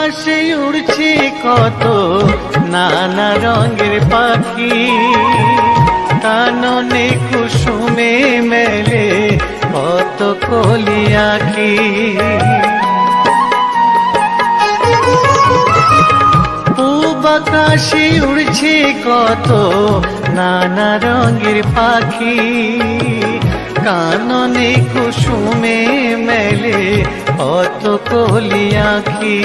আকাশে উড়ছে কত নানা রঙের পাখি, কাননে কুসুমে মেলে কত কলি আঁখি। পূব আকাশে উড়ছে কত নানা রঙের পাখি, কাননে কুসুমে মেলে কত কলি আঁখি।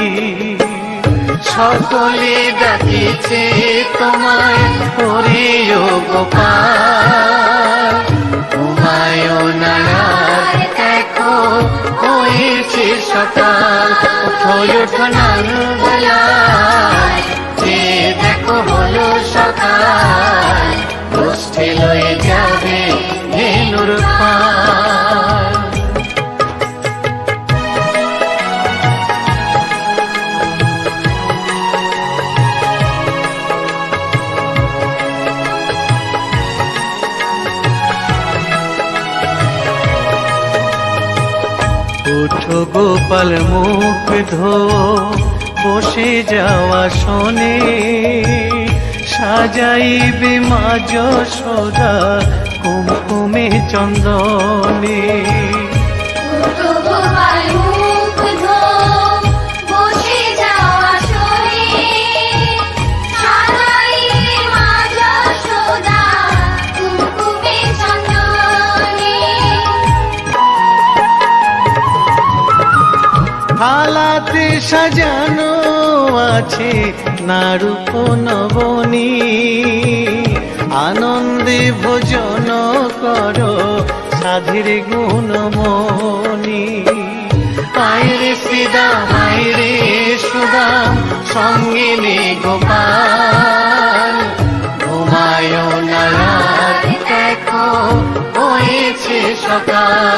সকলে ডাকিছে তোমায় হরিও গোপাল, ঘুমায় না আর দেখো হয়েছে সকাল। ওঠো নাঙ্গলায় যে দেখো হলো সকাল, গোষ্ঠী লয়ে যাবে ধেনুর পাল। ওঠো গোপাল মুখ ধো বসে যাওয়া শোনে, সাজাইবে মা যশোদা কুমকুমে চন্দনে। থালাতে সাজানো আছে নারূপ নবনী, আনন্দে ভোজন করো সাধীর গুণমণি। আয়রে শ্রীদাম আয়রে সুদাম সঙ্গে নে গোপাল, ঘুমায় না রাত দেখো হয়েছে সকাল।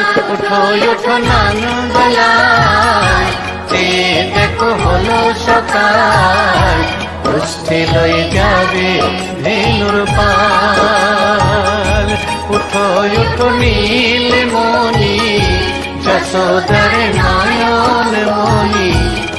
ওঠো নাঙ্গলায় যে দেখো হলো সকাল, গোষ্ঠী লয়ে যাবে ধেনুর পাল। ওঠো নীলমণি যশোদার নয়ন মণি,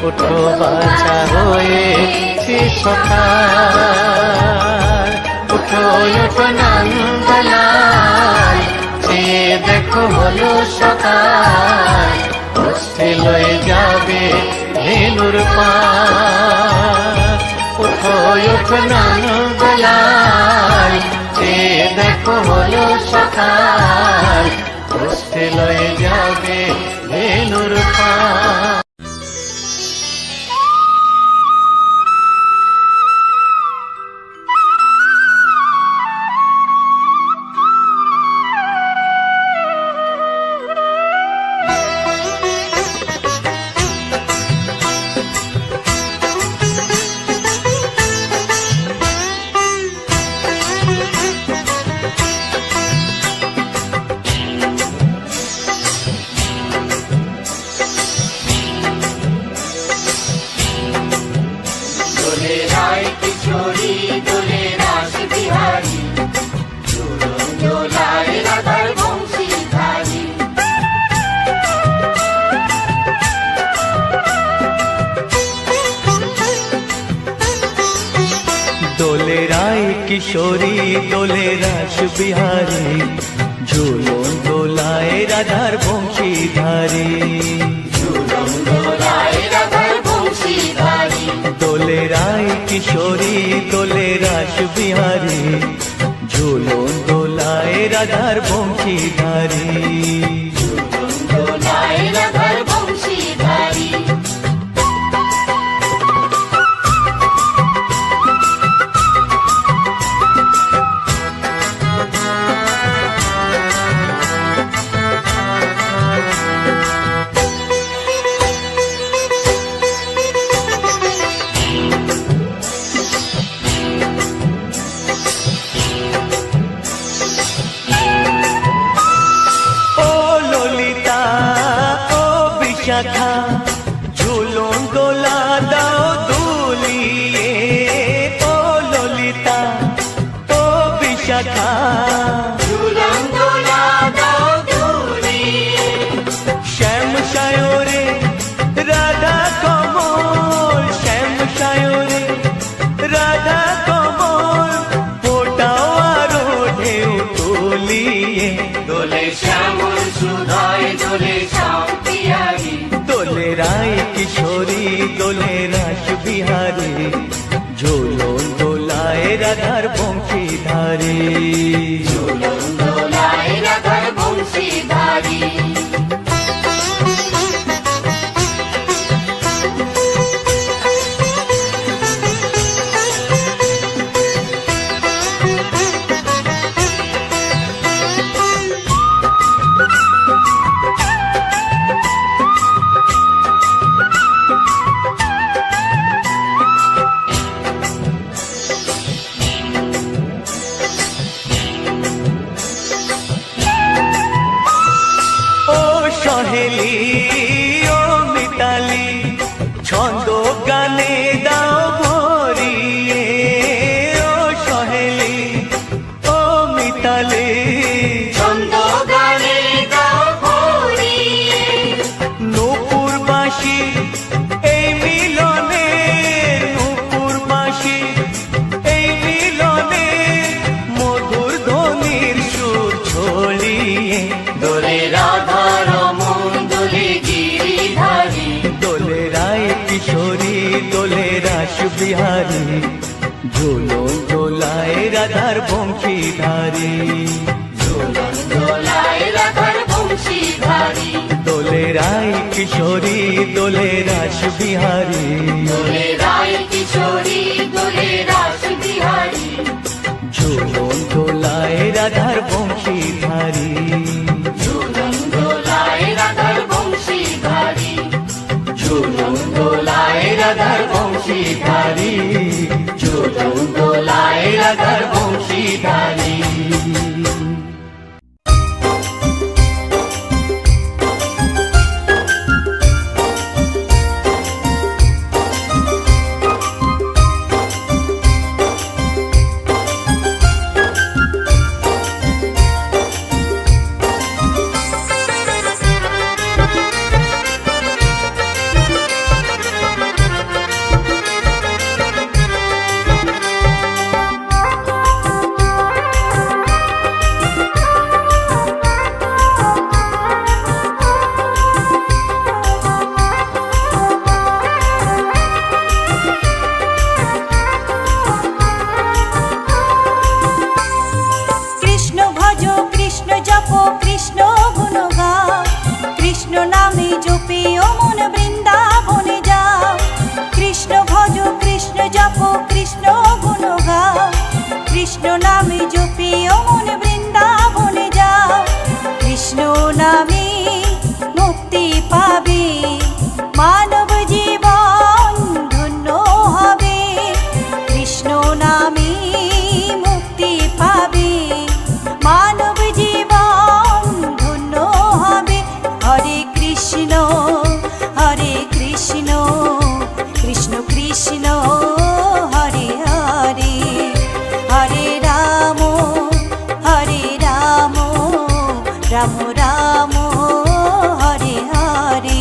ওঠো বাছা হয়েছে সকাল। ওঠো নাঙ্গলায় যে দেখো হলো সকাল, গোষ্ঠী লয়ে যাবে ধেনুর পাল। ওঠো নাঙ্গলায় যে দেখো হলো সকাল, গোষ্ঠী লয়ে যাবে ধেনুর পাল। দোলে রায় কিশোরী দোলে রাস বিহারী, ঝুলন দোলায় রাধার বংশীধারী। দোলে রায় কিশোরী দোলে রাস বিহারী, ঝুলন দোলায় রাধার বংশীধারী। বিশাখা ঝুলন দোলা দাও দুলিয়ে, ও ললিতা ও বিশাখা ঝুলন দোলা দাও দুলিয়ে। শ্যাম সায়রে রাধা কমল দোলে শ্যাম বিহারী, দোলে রায় কিশোরী দোলে রাস বিহারী, ঝুলন দোলায় রাধার বংশীধারী। ঝুলন দোলায় রাধার বংশীধারী। সহেলি ও মিতালি, ছন্দ গানে দাও ভরিয়ে। ও সহেলি ও মিতালি, ছন্দ গানে গাও ভরিয়ে। নূপুর বাঁশি এই মিলনে, নূপুর বাঁশি এই মিলনে, মধুর ধ্বনির সুর ছড়িয়ে। দোলে রাধা রমন দোলে গিরিধারী, দোলে রায় কিশোরী দোলে রাস বিহারী, ঝুলন দোলায় রাধার বংশীধারী। ঝুলন দোলায় রাধার বংশীধারী। দোলে রায় কিশোরী দোলে রাস বিহারী, দোলে রায় কিশোরী দোলে রাস বিহারী। ঝুলন দোলায় রাধার বংশীধারী। ঝুলন দোলায় রাধার বংশীধারী। ঝুলন দোলায় রাধার বংশীধারী। ঝুলন দোলায় রাধার বংশীধারী। কৃষ্ণ নামে জপিও মন বৃন্দাবনে যাও, কৃষ্ণ নামে মুক্তি পাবে, মানব জীবন ধন্য হবে। কৃষ্ণ নামে মুক্তি পাবে, মানব জীবন ধন্য হবে। হরে কৃষ্ণ কৃষ্ণ কৃষ্ণ হরে হরে, হরে রাম রাম রাম হরে হরে।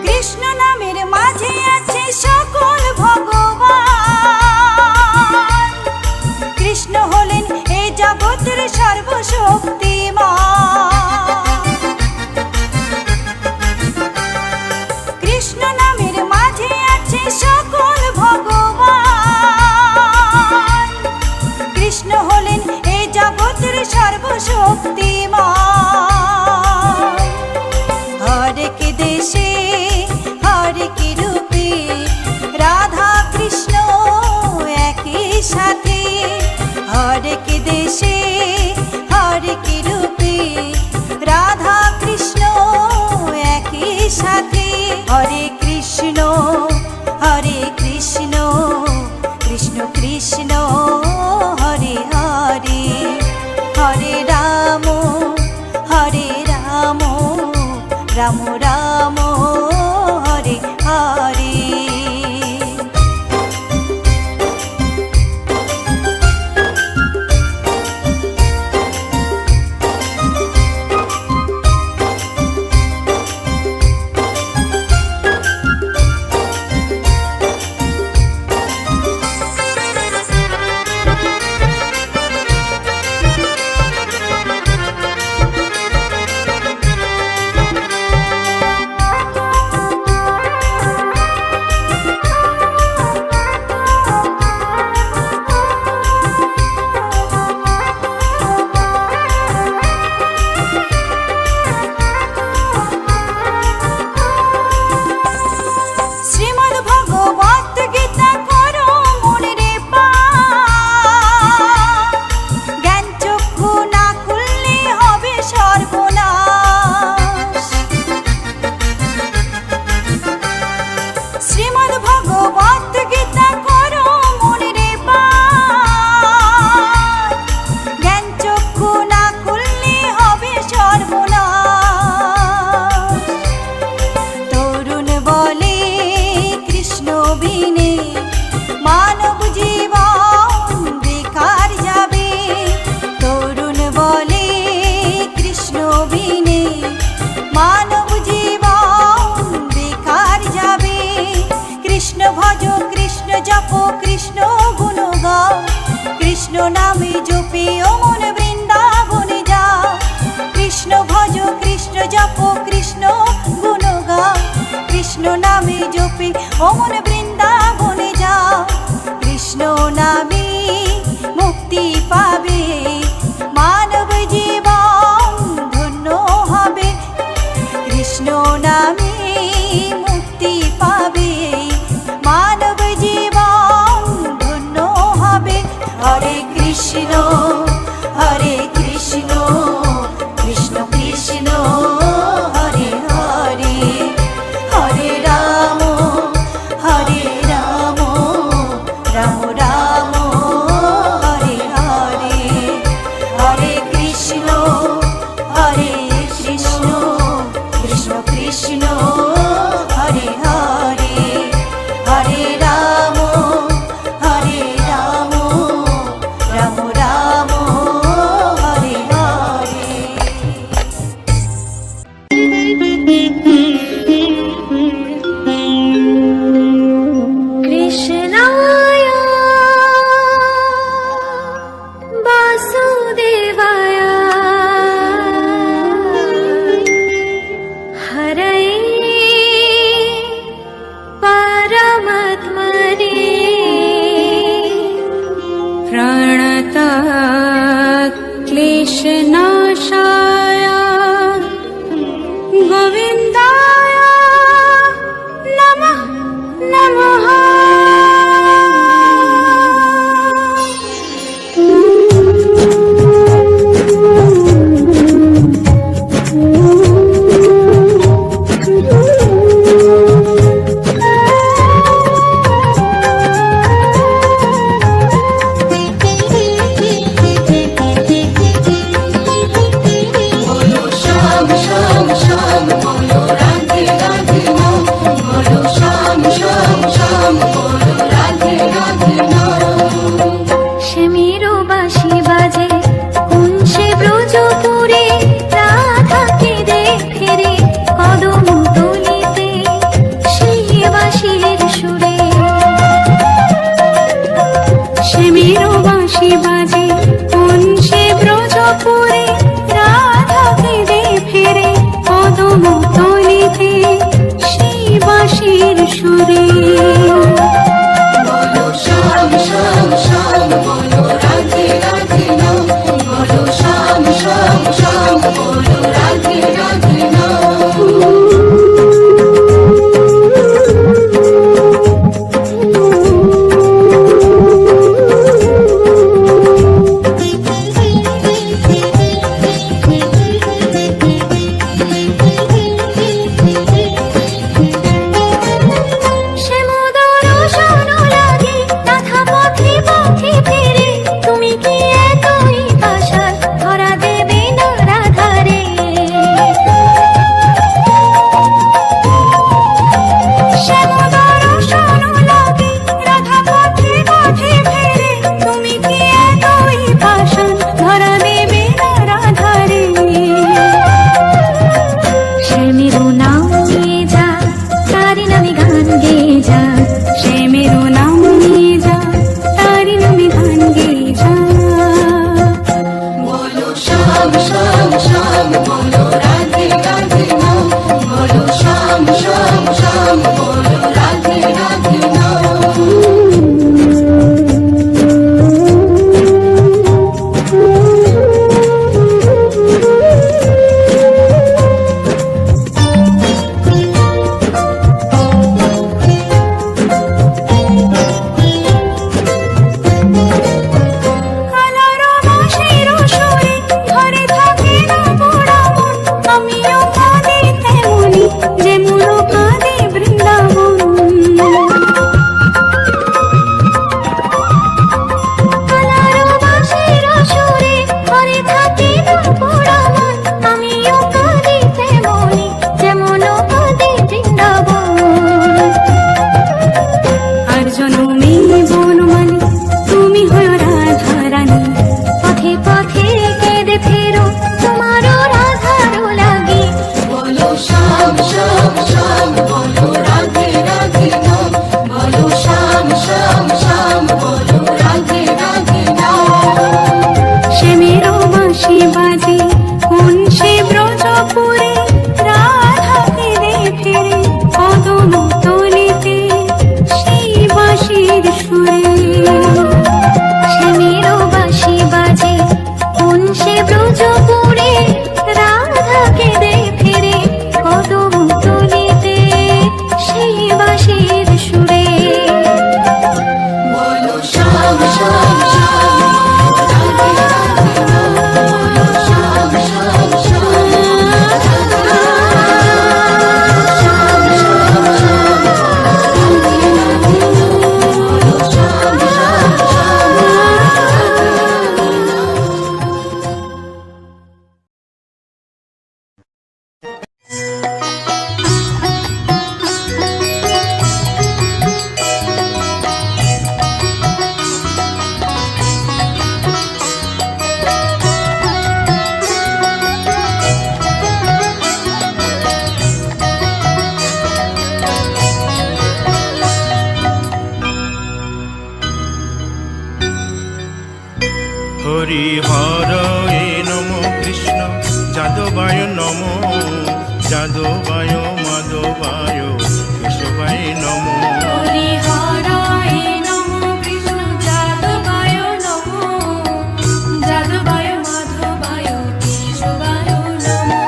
কৃষ্ণ নামের মাঝে আছে সকল ভগবান, কৃষ্ণ হলেন এই জগতের সর্বশক্তিমান। হরেক দেশে হরেক রূপে রাধা কৃষ্ণ একই সাথে, হরেক দেশে হরেক রূপে রাধা কৃষ্ণ একই সাথে। হরে কৃষ্ণ কৃষ্ণ কৃষ্ণ হরে হরে। কৃষ্ণ নামে জপে অমন বৃন্দাবনে যা কৃষ্ণ ভজ কৃষ্ণ জপ কৃষ্ণ গুণ গা কৃষ্ণ নামে জপে অমন বৃন্দাবনে যা কৃষ্ণ নামে মুক্তি পাবে মানব জীবন ধন্য হবে কৃষ্ণ নামে মুক্তি পাবে মানব জীবন ধন্য হবে হরে কৃষ্ণ কৃষ্ণ কৃষ্ণ হরে হরে হরে রাম রাম রাম হরে হরে হরে কৃষ্ণ কৃষ্ণ কৃষ্ণ হরে হরে হরে রাম রাম রাম হরে হরে कृष्णाय वासुदेवाय हरये परमात्मने प्रणता क्लेशनाशाय गोविन्दाय नमः नमः হরয়ে নম কৃষ্ণ যাদবায় নম যাদবায় মাধবায় কেশবায় নম হরি হরায় নমো কৃষ্ণ যাদবায় নমো যাদবায় মাধবায় কেশবায় নমো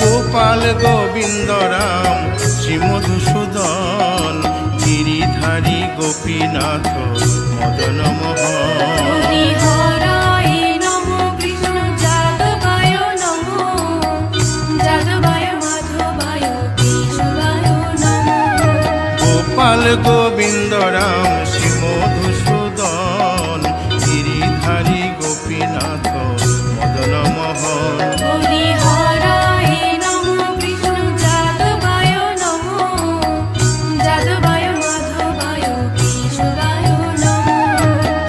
গোপাল গোবিন্দ রাম শ্রী মধুসূদন গিরিধারী গোপীনাথ মদন মোহন হরি হরায় নমো কৃষ্ণ যাদবায় নমো যাদবায় মাধবায় কেশবায় নমো গোপাল গোবিন্দ রাম শ্রী মধুসূদন গিরিধারী গোপীনাথ মদন মোহন হরি হরায় নমো কৃষ্ণ যাদবায় নমো যাদবায় মাধবায় কেশবায় নমো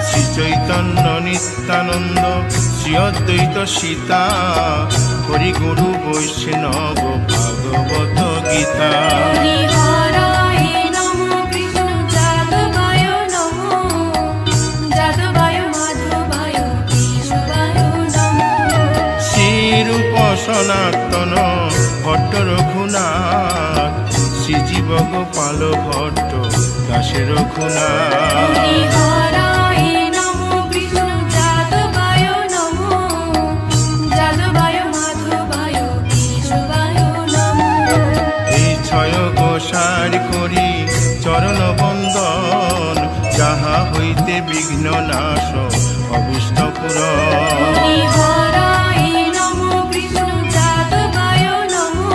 শ্রী চৈতন্য নিত্যানন্দ শ্রী অদ্বৈত সীতা হরি গুরু বৈষ্ণব ভাগবত গীতা হরি হরায় নমো কৃষ্ণ যাদবায় নমো যাদবায় মাধবায় কেশবায় নমো শ্রীরূপ সনাতন ভট্ট রঘুনাথ শ্রীজীব গোপাল ভট্ট দাসে রঘুনাথ হরি হরায় নমো কৃষ্ণ যাদবায় নমো যাদবায় মাধবায় কেশবায় নমো এই ছয় গোসার করি চরণ বন্দন যাহা হইতে বিঘ্ন নাশ অভিষ্ট পুরন হরি হরায় নমো কৃষ্ণ যাদবায় নমো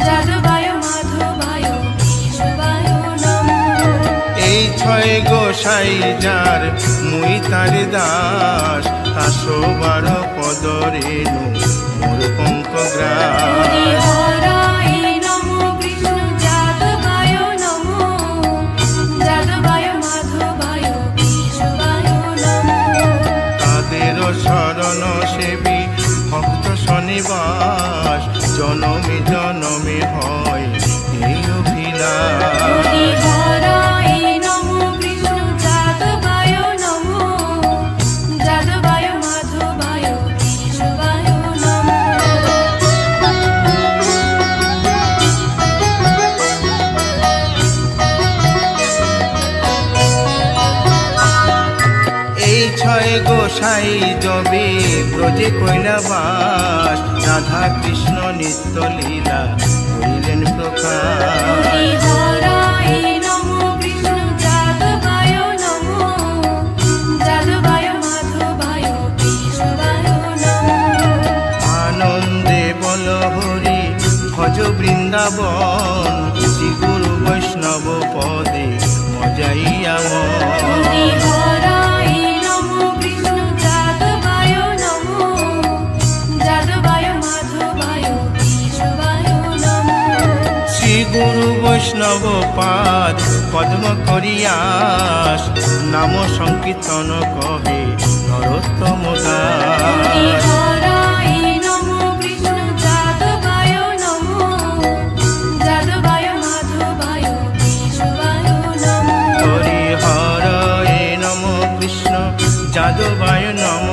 যাদবায় মাধবায় কেশবায় নমো এই ছয় গোসাই যার মুই তার দাস 112 পদ রেণু মোর পঙ্ক হরি গ্রাস হরায় নমো কৃষ্ণ যাদবায় নমো যাদবায় মাধবায় কেশবায় নমো তাদের শরণ সেবী ভক্ত শনিবাস জনমে জনমে হয় এই অভিলাষ হরি হরায় নমো কৃষ্ণ যাদবায় নমো যাদবায় মাধবায় কেশবায় নমো এই ছয় গোসাই জবে ব্রজে কৈলাবাস রাধা কৃষ্ণ নিত্য লীলা করিলেন প্রকাশ হরি হরায় নমো কৃষ্ণ যাদবায় নমো যাদবায় মাধবায় কেশবায় নমো আনন্দে বল হরি ভজ বৃন্দাবন শ্রী গুরু বৈষ্ণব পদে মজাইয়া হরি হরায় নমো কৃষ্ণ যাদবায় নমো যাদবায় মাধবায় কেশবায় নমো শ্রী গুরু বৈষ্ণব পাদ পদ্ম করিয়াস নাম সংকীর্তন কহে নরোত্তম হরি দাস হরায় নমো কৃষ্ণ যাদবায় নমো যাদবায় মাধবায় কেশবায় নমো হরি হরয়ে নম কৃষ্ণ যাদবায় নম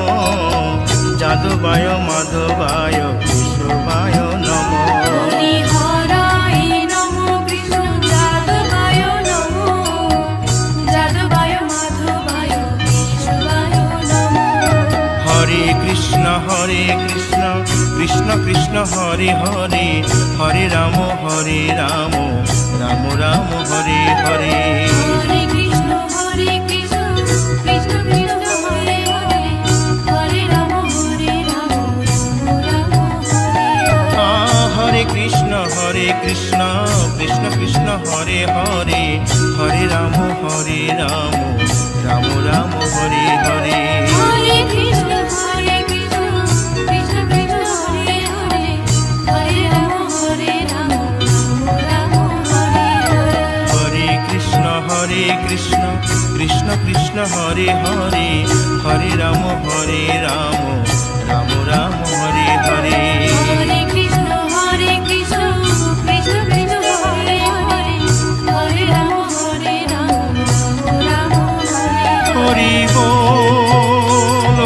যাদবায় মাধবায় কেশবায় নম হরি হরায় নমো কৃষ্ণ যাদবায় নমো যাদবায় মাধবায় কেশবায় নমো হরে কৃষ্ণ কৃষ্ণ কৃষ্ণ হরে হরে হরে রাম রাম রাম হরে হরে হরে কৃষ্ণ কৃষ্ণ কৃষ্ণ হরে হরে হরে রাম রাম হরে হরে হরে কৃষ্ণ কৃষ্ণ কৃষ্ণ হরে হরে হরে রাম রাম রাম হরে হরে হরে কৃষ্ণ কৃষ্ণ কৃষ্ণ কৃষ্ণ হরে হরে হরে রাম রাম হরে হরে হরে কৃষ্ণ কৃষ্ণ কৃষ্ণ হরে হরে হরে রাম রাম রাম হরে হরে হরে কৃষ্ণ কৃষ্ণ কৃষ্ণ কৃষ্ণ হরে হরে হরে রাম রাম রাম হরে হরে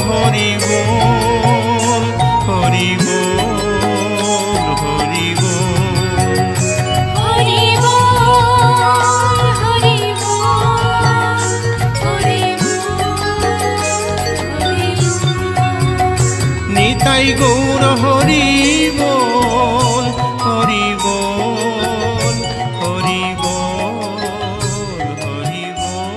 হরি বল, হরি বল, হরি বল। হরি বল, হরি বল, হরি বল, হরি বল। নিতাই গৌর হরি বল, হরি বল, হরি বল, হরি বল।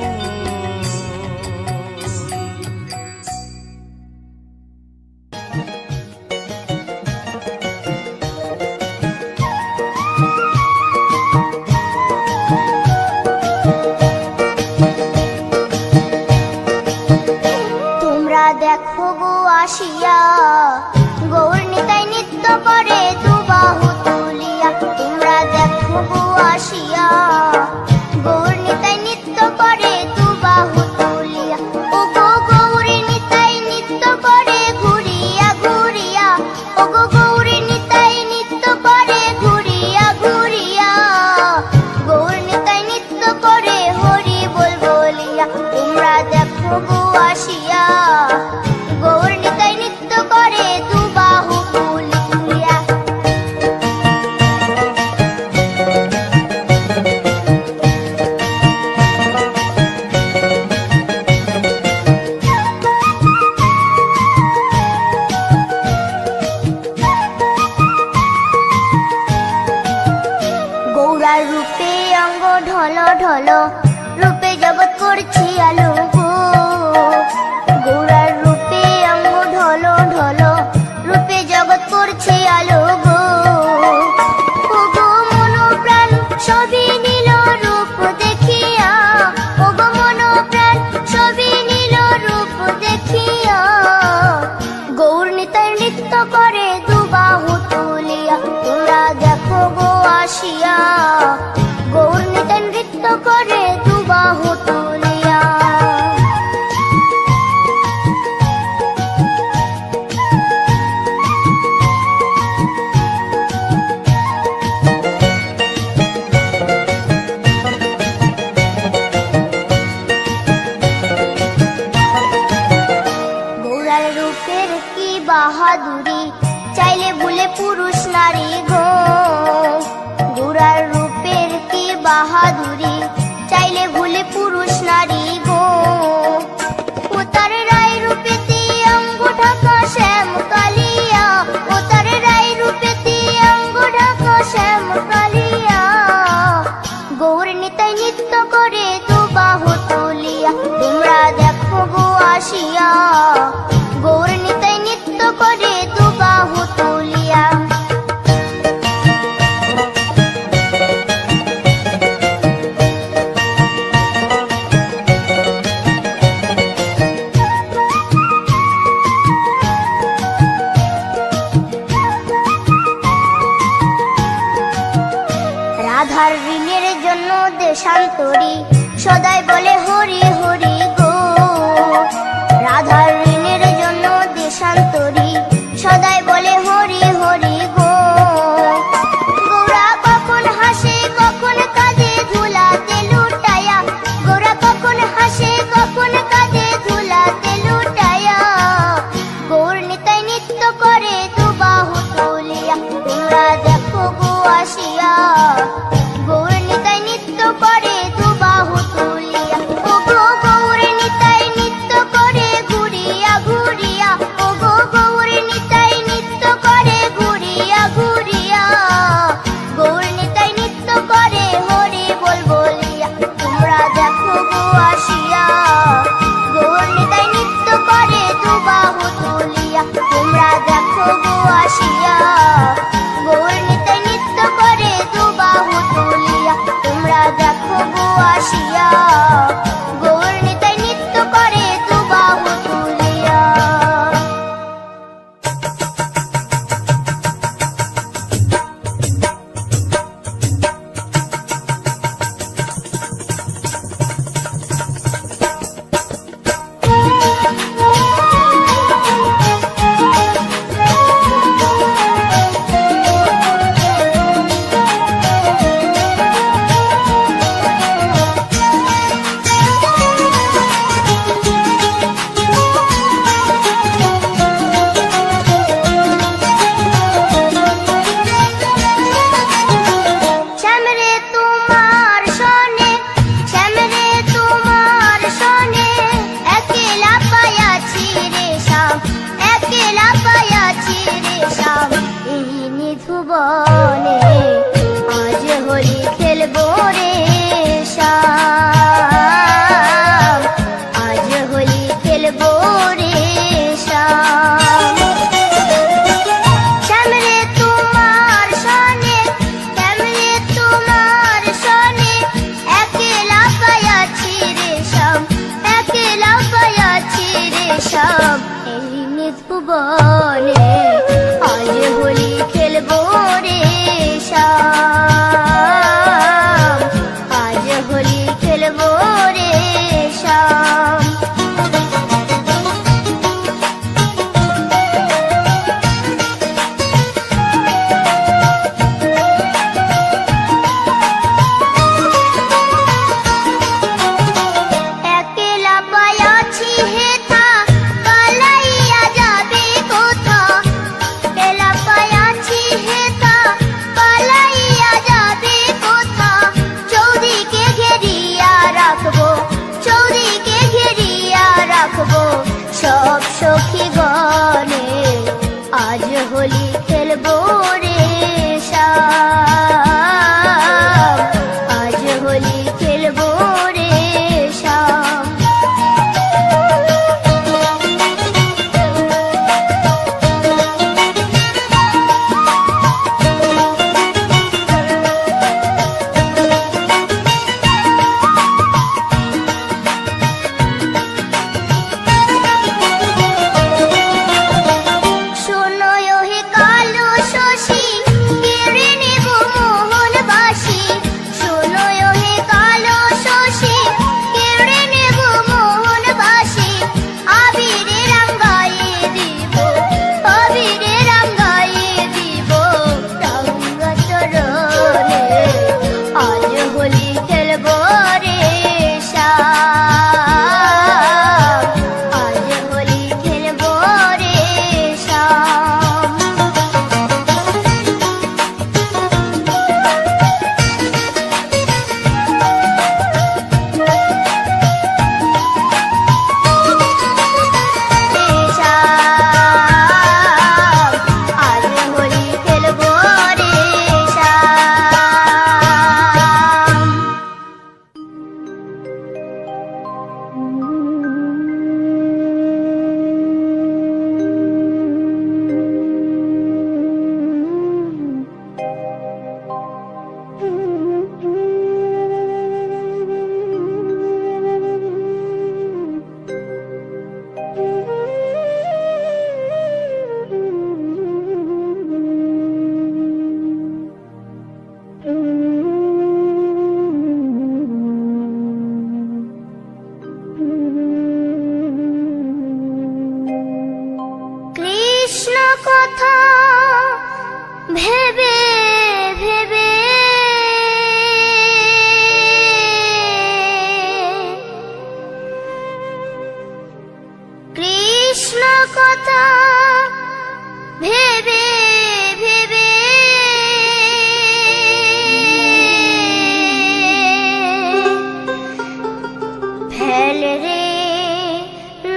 তোমরা দেখো গো আসিয়া গৌর নিতাই নৃত্য করে দুবাহু তুলিয়া। তোমরা দেখো গো আসিয়া গৌর নিতাই নৃত্য করে দুবাহু তুলিয়া। ও গো গৌরী নিতাই নৃত্য করে ঘুরিয়া ঘুরিয়া। ও গো গৌরী নিতাই নৃত্য করে ঘুরিয়া ঘুরিয়া। গৌর নিতাই নৃত্য করে হরি বল বলিয়া। তোমরা দেখো গো আসিয়া গৌর নিতাই নৃত্য করে দুবাহু তুলিয়া। গৌরার রূপে অঙ্গ ঢল ঢল, রূপে জগৎ করছি আলো গো। গৌরার রূপে অঙ্গ ঢল ঢল, রূপে জগৎ করছি আলো গো। ও গো মন প্রাণ সবই নীল রূপ দেখিয়া। ও গো মন প্রাণ সবই নীল রূপ দেখিয়া। গৌর নিতাই নৃত্য করে দুবাহু তুলিয়া। তোমরা দেখো গো আসিয়া গৌর নিতাই নৃত্য করে দুবাহু তুলিয়া। গৌরার রূপের কি বাহাদুরি, চাইলে ভুলে পুরুষ নারী গো। গৌরার রূপের কি বাহাদুরি, চাইলে ভুলে পুরুষ নারী গো। ও তার রায় রূপেতে অঙ্গ ঢাকা শ্যাম কালিয়া। ও তার রায় রূপেতে অঙ্গ ঢাকা শ্যাম কালিয়া। গৌর নিতাই নৃত্য করে দুবাহু তুলিয়া। তোমরা দেখো গো আসিয়া গৌর নিতাই নৃত্য করে দুবাহু তুলিয়া। রাধার ঋণের জন্য দেশান্তরী সদাই বলে হরি হরি গো। রাধার ঋণের জন্য দেশান্তরী সদাই বলে হরি হরি গো। গৌরা কখন হাসে কখন কাঁদে ধুলাতে লুটায়া। গৌরা কখন হাসে কখন কাঁদে ধুলাতে লুটায়া। গৌর নিতাই নৃত্য করে দুবাহু তুলিয়া। তোমরা দেখো গো আসিয়া গৌর নিতাই নৃত্য করে দুবাহু তুলিয়া। একলা পাইয়াছি রে শ্যাম এই নিধুবনে, আজ হোলি খেলবো রে শ্যাম, আজ হোলি খেলবো রে শ্যাম। শ্যাম রে তোমার সনে, শ্যাম রে তোমার সনে, একলা পাইয়াছি রে শ্যাম, একলা পাইয়াছি রে শ্যাম এই নিধুবনে, আজ হোলি খেলবো রে শ্যাম, আজ হোলি খেলবো রে শ্যাম। একলা পাইয়াছি হেথা, পালাইয়া যাবে কোথা, একলা পাইয়াছি হেথা, পালাইয়া যাবে কোথা, চৌদিকে ঘেরিয়া রাখবো, চৌদিকে ঘেরিয়া রাখবো সব সখী গণে, আজ হোলি খেলবো রে শ্যাম, আজ হোলি খেলবো রে শ্যাম। শোনো হে কালো শশী, কেড়ে নেব মোহন বাসি, শোনো হে কালো শশী, কেড়ে নেব মোহন বাসি, আবিরে রাঙ্গাইয়ে দিব, আবিরে রাঙ্গাইয়ে দিব রাঙ্গা চরণে, আজ হোলি খেলবো রে শ্যাম, আজ হোলি খেলবো রে শ্যাম। রে শ্যাম, আজ হোলি খেলবো রে শ্যাম। কৃষ্ণ কথা ভেবে ভেবে কৃষ্ণ কথা ভেবে ভেবে ফেল রে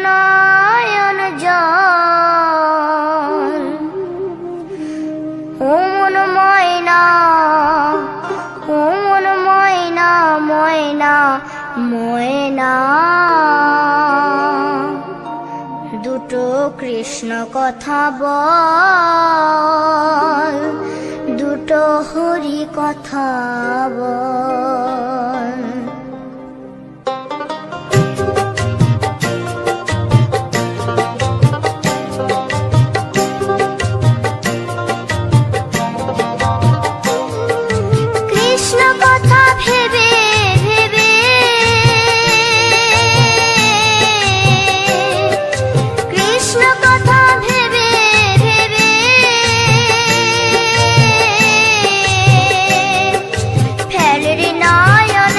নয়ন জল, ও মন ময়না, ও মন ময়না, ময়না ময়না, দুটো কৃষ্ণ কথা বল, দুটো হরি কথা বল। কৃষ্ণ কথা ভেবে ভেবে কৃষ্ণ কথা ভেবে ভেবে ফেল রে নয়ন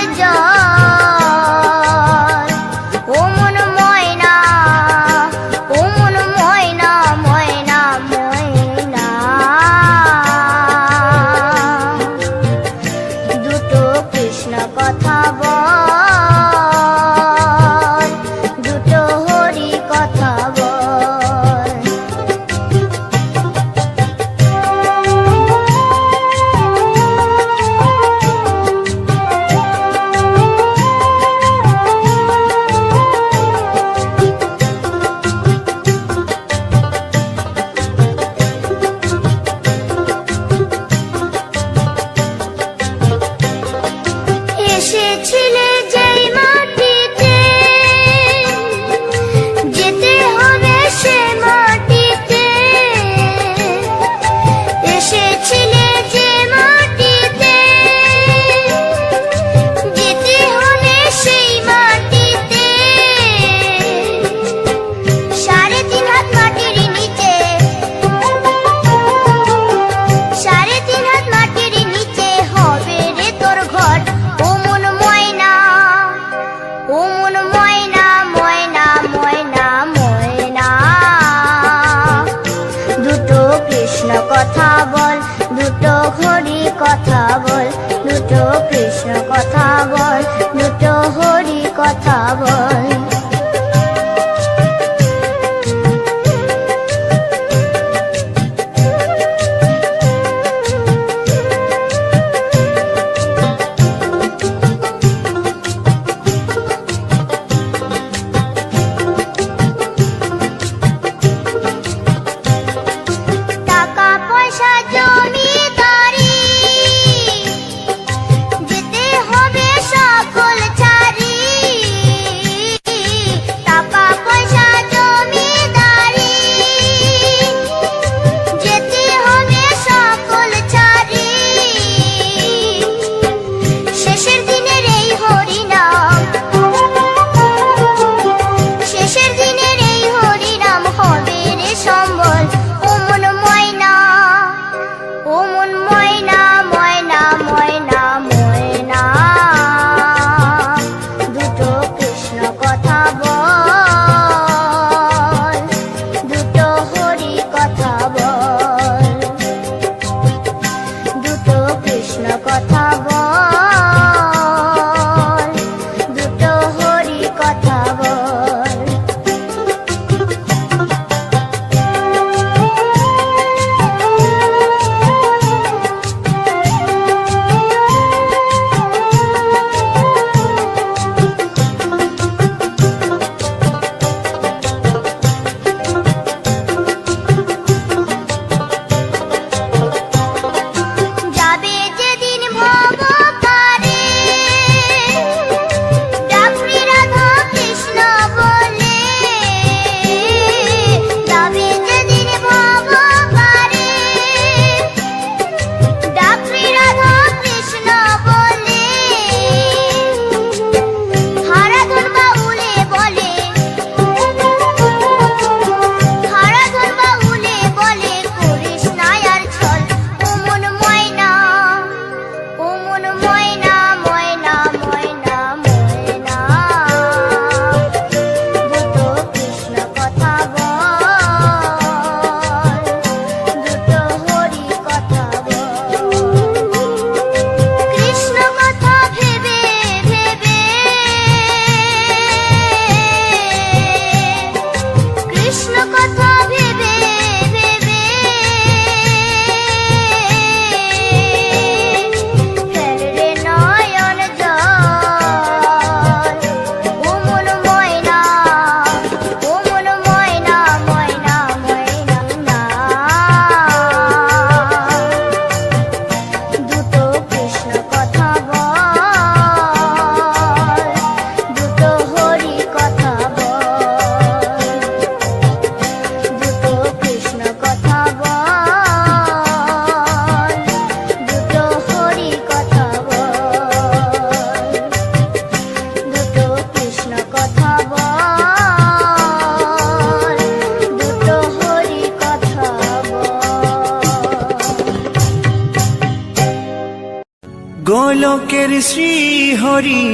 গোলকের শ্রীহরি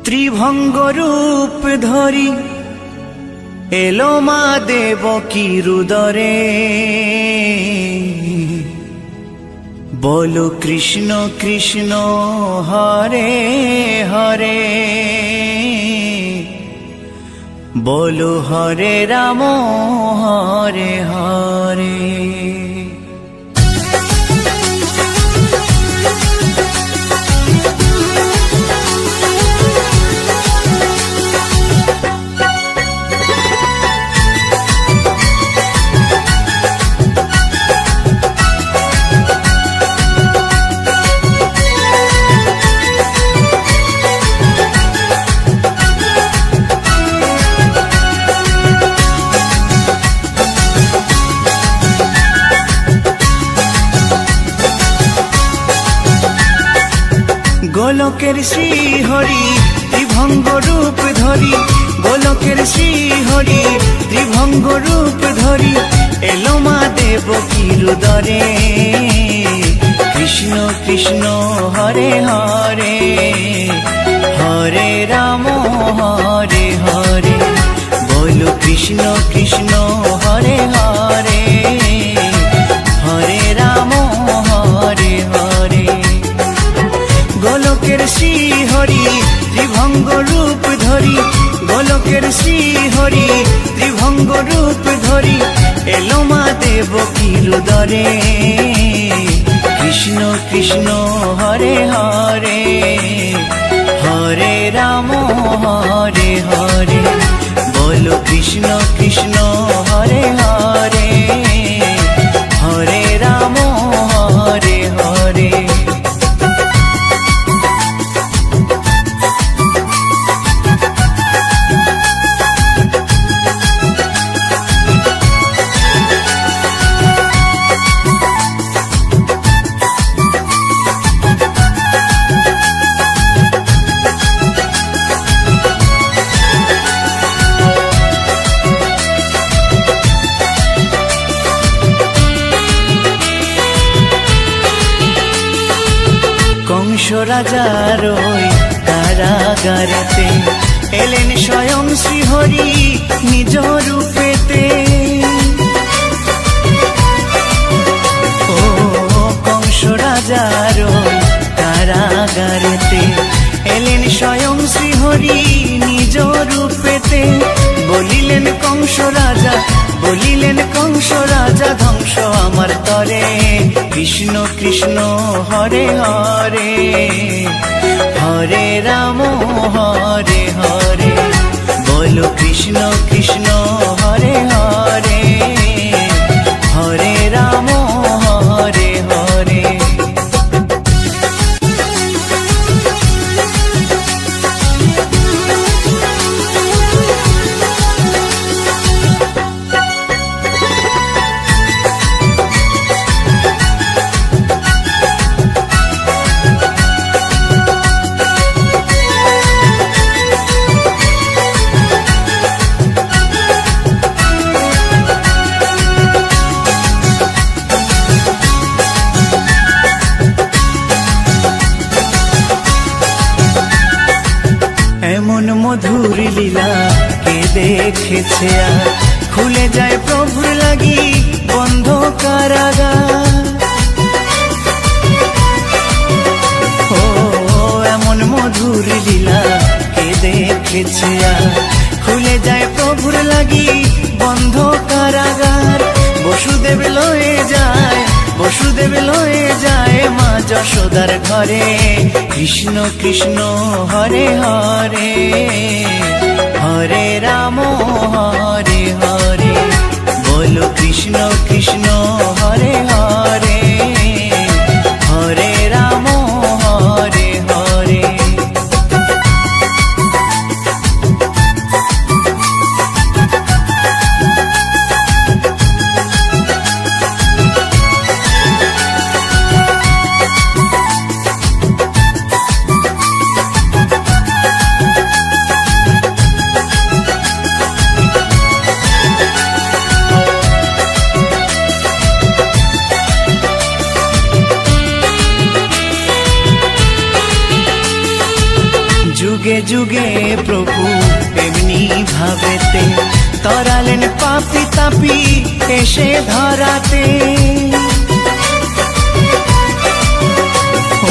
ত্রিভঙ্গ রূপ ধরি এলো মা দেবকী রুদরে। বলো কৃষ্ণ কৃষ্ণ হরে হরে, বলো হরে রাম হরে হরে। গোলকের শ্রীহরি ত্রিভঙ্গ রূপ ধরি, গোলকের শ্রীহরি ত্রিভঙ্গ রূপ ধরি এলো মা দেবকী রুদরে। কৃষ্ণ কৃষ্ণ হরে হরে, হরে রাম হরে হরে, বলো কৃষ্ণ কৃষ্ণ হরে হরে, হরে রাম হরে হরে। গোলকের শ্রীহরি ত্রিভঙ্গ রূপ ধরি, গোলকের শ্রীহরি ত্রিভঙ্গ রূপ ধরি এলো মা দেবকী রুদরে। কৃষ্ণ কৃষ্ণ হরে হরে, হরে রাম হরে হরে, বলো কৃষ্ণ কৃষ্ণ হরে হরে, হরে রাম হরে হরে। কংস রাজার ওই কারাগারেতে এলেন স্বয়ং শ্রীহরি নিজ রূপেতে। ও কংস রাজার ওই কারাগারেতে এলেন স্বয়ং শ্রীহরি নিজ রূপেতে। বলিলেন কংস রাজা, বলিলেন কংস রাজা ধ্বংস আমার তরে। কৃষ্ণ কৃষ্ণ হরে হরে, হরে রাম হরে হরে, বলো কৃষ্ণ কৃষ্ণ হরে হরে, হরে রাম হরে হরে। এমন মধুর লীলা কে দেখেছে আর, খুলে যায় প্রভুর লাগি বন্ধ কারাগার। ও এমন মধুর লীলা কে দেখেছে আর, খুলে যায় প্রভুর লাগি বন্ধ কারাগার। বসুদেব লয়ে যায়, বসুদেব লয়ে যায় মা যশোদার ঘরে। কৃষ্ণ কৃষ্ণ হরে হরে, হরে রাম হরে হরে, বলো কৃষ্ণ কৃষ্ণ হরে হরে, হরে রাম হরে হরে। যুগে যুগে প্রভু এমনি ভাবেতে তরালেন পাপি তাপি এসে ধরাতে।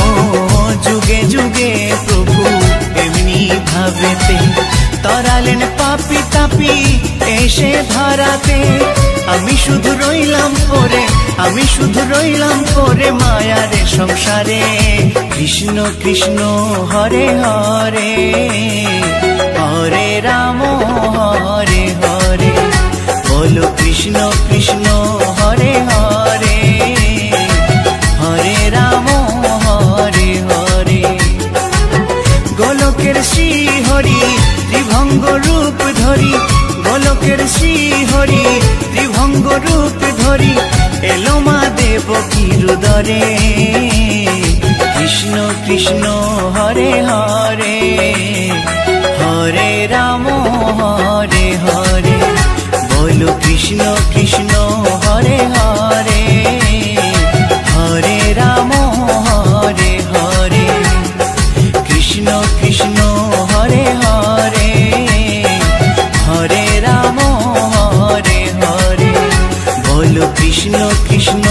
ও যুগে যুগে প্রভু এমনি ভাবেতে তরালেন পাপি তাপি এসে ধরাতে। আমি শুধু রইলাম পরে, আমি শুধু রইলাম পরে মায়ারে সংসারে। কৃষ্ণ কৃষ্ণ হরে হরে, হরে রাম হরে হরে। বলো কৃষ্ণ কৃষ্ণ হরে হরে, হরে রাম হরে হরে। গোলকের শ্রী হরি ত্রিভঙ্গ রূপ ধরি, গোলকের শ্রী হরি ত্রিভঙ্গ রূপ ধরি এলো মা দেবকীর উদরে। কৃষ্ণ কৃষ্ণ হরে হরে, হরে রাম হরে হরে। বলো কৃষ্ণ কৃষ্ণ হরে হরে, হরে রাম হরে হরে। কৃষ্ণ কৃষ্ণ হরে হরে, হরে রাম হরে হরে। বলো কৃষ্ণ কৃষ্ণ